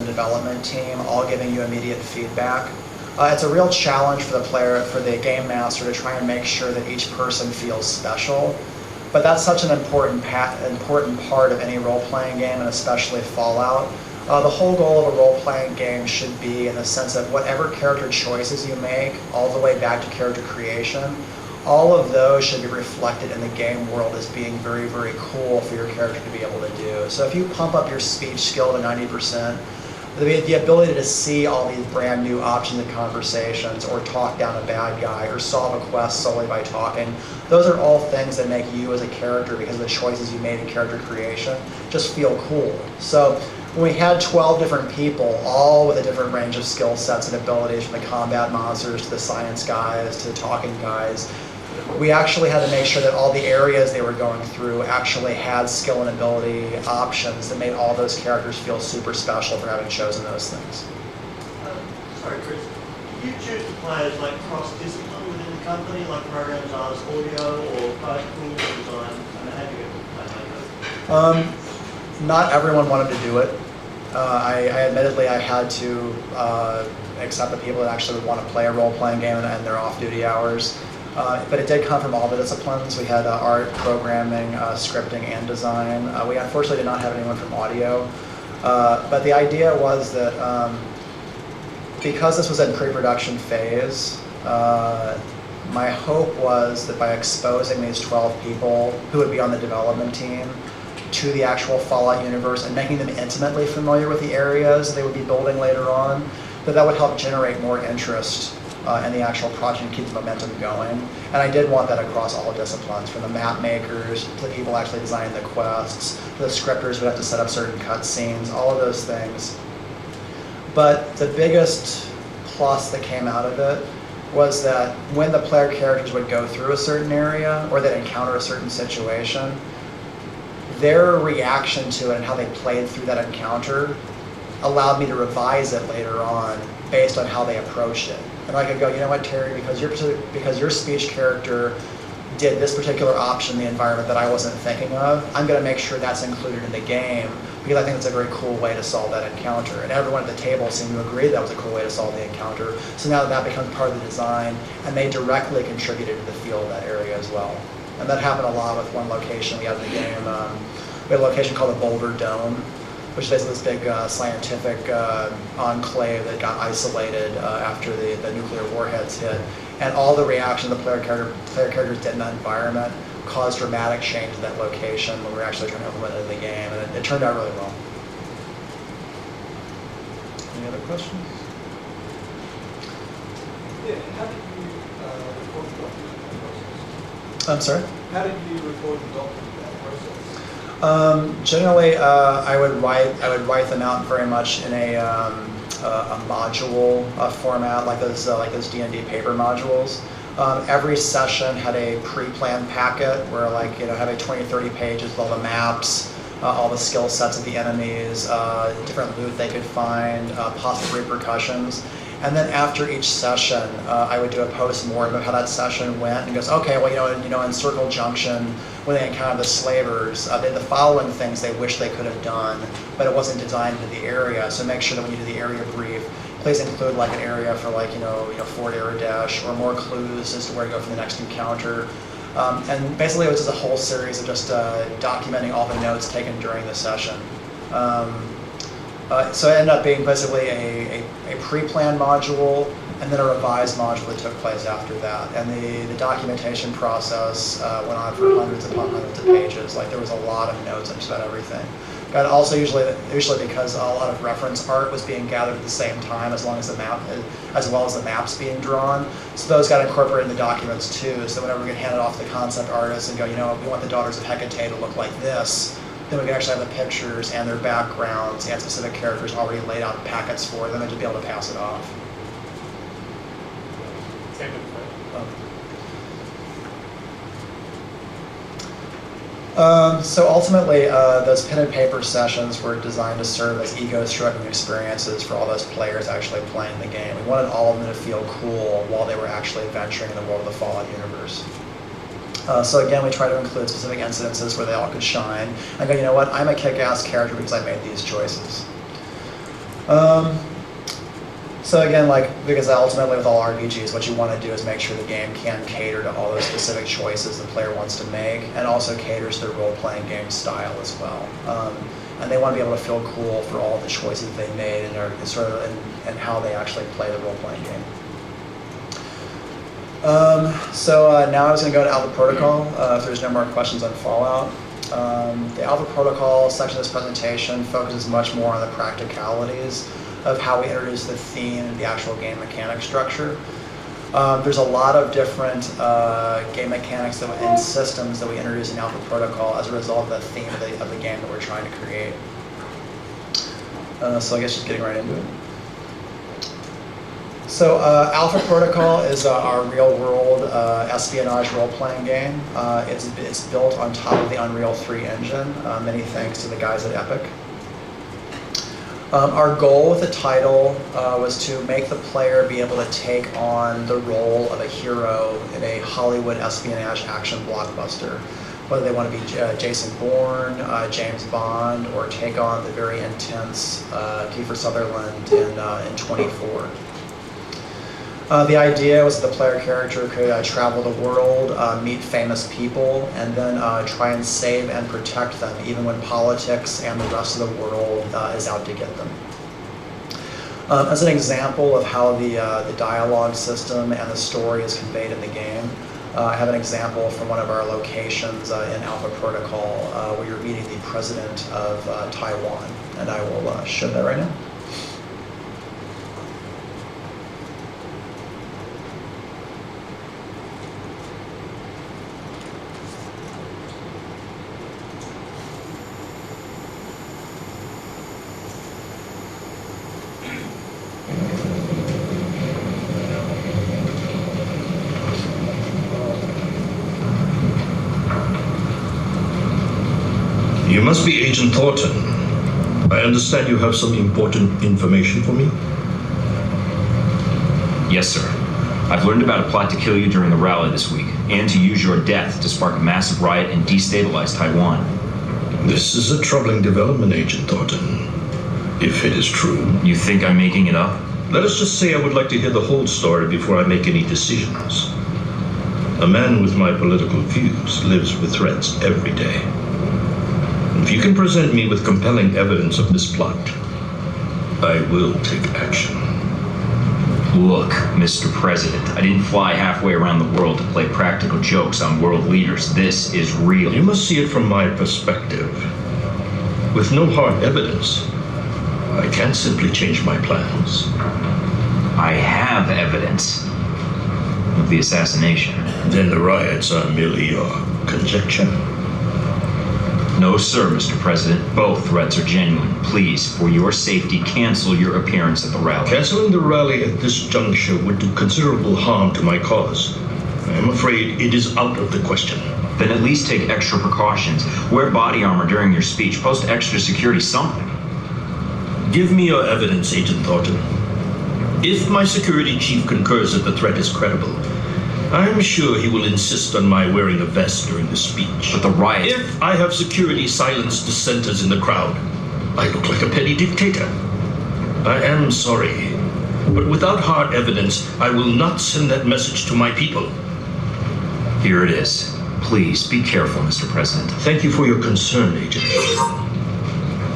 development team, all giving you immediate feedback. It's a real challenge for the player, for the game master, to try and make sure that each person feels special. But that's such an important part of any role-playing game, and especially Fallout. The whole goal of a role-playing game should be in the sense that whatever character choices you make, all the way back to character creation, all of those should be reflected in the game world as being very, very cool for your character to be able to do. So if you pump up your speech skill to 90%, the ability to see all these brand new options and conversations, or talk down a bad guy, or solve a quest solely by talking, those are all things that make you as a character, because of the choices you made in character creation, just feel cool. So when we had 12 different people, all with a different range of skill sets and abilities, from the combat monsters to the science guys to the talking guys, we actually had to make sure that all the areas they were going through actually had skill and ability options that made all those characters feel super special for having chosen those things. Sorry, Chris. Do you choose the players like cross-discipline within the company, like programs, artists, audio, or practical design? And how do you get to play? Not everyone wanted to do it. I admittedly, I had to accept the people that actually would want to play a role-playing game and their off-duty hours. But it did come from all the disciplines. We had art, programming, scripting, and design. We unfortunately did not have anyone from audio. But the idea was that because this was in pre-production phase, my hope was that by exposing these 12 people who would be on the development team to the actual Fallout universe and making them intimately familiar with the areas they would be building later on, that would help generate more interest in the actual project and keep the momentum going. And I did want that across all disciplines, from the map makers to the people actually designing the quests, to the scripters who have to set up certain cutscenes, all of those things. But the biggest plus that came out of it was that when the player characters would go through a certain area or they'd encounter a certain situation, their reaction to it and how they played through that encounter allowed me to revise it later on based on how they approached it. And I could go, you know what, Terry, because your speech character did this particular option in the environment that I wasn't thinking of, I'm going to make sure that's included in the game, because I think it's a very cool way to solve that encounter. And everyone at the table seemed to agree that was a cool way to solve the encounter. So now that becomes part of the design, and they directly contributed to the feel of that area as well. And that happened a lot with one location we had in the game. We had a location called the Boulder Dome, which is basically this big scientific enclave that got isolated after the nuclear warheads hit. And all the reaction the player characters did in that environment caused dramatic change in that location when we were actually trying to implement it in the game. And it turned out really well. Any other questions? Yeah, how did you record the document process? I'm sorry? How did you record the document process? Generally, I would write them out very much in a module format, like those D&D paper modules. Every session had a pre-planned packet where, had a 20-30 pages with all the maps, all the skill sets of the enemies, different loot they could find, possible repercussions. And then after each session, I would do a post-mortem of how that session went, and goes, okay, well, in Circle Junction, when they encountered the slavers, they had the following things they wish they could have done, but it wasn't designed into the area. So make sure that when you do the area brief, please include an area for Fort Aradesh, or more clues as to where to go for the next encounter. And basically, it was just a whole series of just documenting all the notes taken during the session. So it ended up being basically a pre-planned module and then a revised module that took place after that. And the documentation process went on for hundreds upon hundreds of pages. There was a lot of notes on just about everything. And also usually because a lot of reference art was being gathered at the same time, as well as the maps being drawn. So those got incorporated in the documents too. So whenever we get handed off to the concept artists and go, we want the Daughters of Hecate to look like this, then we can actually have the pictures and their backgrounds and specific characters already laid out in packets for them, and to be able to pass it off. So ultimately, those pen and paper sessions were designed to serve as ego-stroking experiences for all those players actually playing the game. We wanted all of them to feel cool while they were actually adventuring in the world of the Fallout universe. So again, we try to include specific incidences where they all could shine. I go, I'm a kick-ass character because I made these choices. So again, because ultimately with all RPGs, what you want to do is make sure the game can cater to all those specific choices the player wants to make, and also caters to the role-playing game style as well. And they want to be able to feel cool for all the choices they made and how they actually play the role-playing game. Now I was going to go to Alpha Protocol, if there's no more questions on Fallout. The Alpha Protocol section of this presentation focuses much more on the practicalities of how we introduce the theme and the actual game mechanic structure. There's a lot of different game mechanics and systems that we introduce in Alpha Protocol as a result of the theme of the game that we're trying to create. So I guess just getting right into it. So Alpha Protocol is our real-world espionage role-playing game. It's built on top of the Unreal 3 engine, many thanks to the guys at Epic. Our goal with the title was to make the player be able to take on the role of a hero in a Hollywood espionage action blockbuster, whether they want to be Jason Bourne, James Bond, or take on the very intense Kiefer Sutherland in 24. The idea was that the player character could travel the world, meet famous people, and then try and save and protect them, even when politics and the rest of the world is out to get them. As an example of how the dialogue system and the story is conveyed in the game, I have an example from one of our locations in Alpha Protocol where you're meeting the president of Taiwan, and I will show that right now. You must be Agent Thornton. I understand you have some important information for me? Yes, sir. I've learned about a plot to kill you during the rally this week, and to use your death to spark a massive riot and destabilize Taiwan. This is a troubling development, Agent Thornton. If it is true. You think I'm making it up? Let us just say I would like to hear the whole story before I make any decisions. A man with my political views lives with threats every day. If you can present me with compelling evidence of this plot, I will take action. Look, Mr. President, I didn't fly halfway around the world to play practical jokes on world leaders. This is real. You must see it from my perspective. With no hard evidence, I can't simply change my plans. I have evidence of the assassination. Then the riots are merely your conjecture? No, sir, Mr. President. Both threats are genuine. Please, for your safety, cancel your appearance at the rally. Canceling the rally at this juncture would do considerable harm to my cause. I am afraid it is out of the question. Then at least take extra precautions. Wear body armor during your speech. Post extra security, something. Give me your evidence, Agent Thornton. If my security chief concurs that the threat is credible, I'm sure he will insist on my wearing a vest during the speech. But the riot... If I have security silence dissenters in the crowd, I look like a petty dictator. I am sorry, but without hard evidence, I will not send that message to my people. Here it is. Please, be careful, Mr. President. Thank you for your concern, Agent.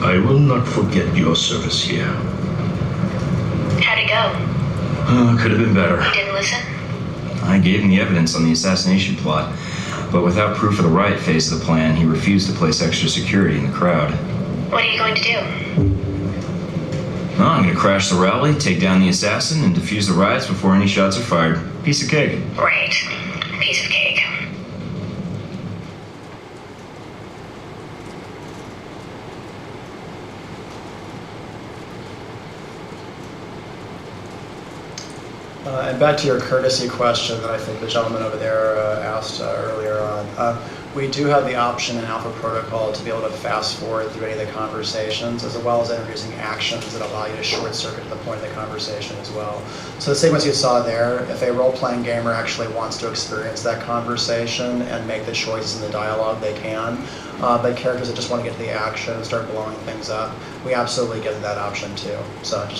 I will not forget your service here. How'd it go? Could have been better. You didn't listen? I gave him the evidence on the assassination plot, but without proof of the riot phase of the plan, he refused to place extra security in the crowd. What are you going to do? Well, I'm going to crash the rally, take down the assassin, and defuse the riots before any shots are fired. Piece of cake. Right. Piece of cake. And back to your courtesy question that I think the gentleman over there asked earlier on. We do have the option in Alpha Protocol to be able to fast forward through any of the conversations, as well as introducing actions that allow you to short circuit to the point of the conversation as well. So the sequence you saw there, if a role-playing gamer actually wants to experience that conversation and make the choices in the dialogue, they can. But characters that just want to get to the action and start blowing things up, we absolutely give them that option too. So just